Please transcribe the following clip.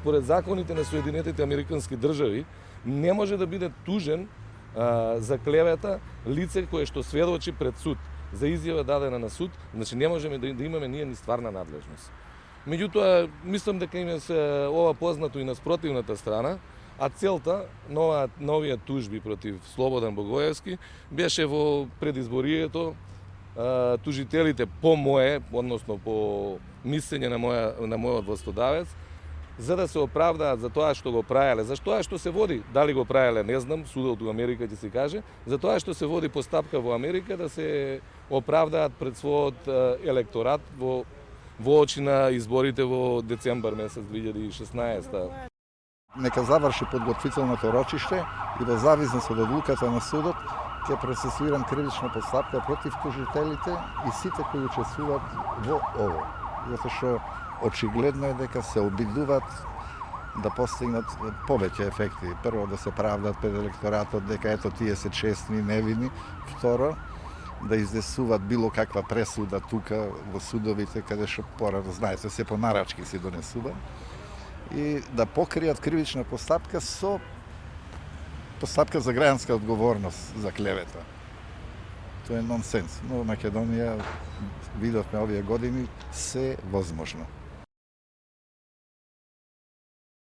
според законите на Соединетите Американски држави не може да биде тужен за клевета лице кое што сведочи пред суд за изјава дадена на суд, значи не можеме да имаме ние ни стварна надлежност. Меѓутоа, мислам дека им е ова познато и на спротивната страна, а целта на новија тужби против Слободан Богоевски беше во предизборието тужителите по мое, односно по мислење на мојот властодавец, за да се оправдаат за тоа што го правеле, за тоа што се води, дали го правеле, не знам, судот во Америка ќе се каже, за тоа што се води постапка во Америка да се оправдаат пред својот електорат во очи на изборите во децембар месец 2016. Нека заврши подготвителното рочиште и во зависност од одлуката на судот ќе процесуирам кривична постапка против тужителите и сите кои учествуваат во ово. Затоа што очигледно е дека се обидуваат да постигнат повеќе ефекти. Прво, да се правдат пред електоратот дека ето тие се честни, невини. Второ, да изнесуваат било каква пресуда тука во судовите, каде што порано, знаете, се по нарачки се донесува. И да покријат кривична постапка со постапка за граѓанска одговорност за клевета. Тоа е нонсенс. Но во Македонија, видовме овие години, се возможно.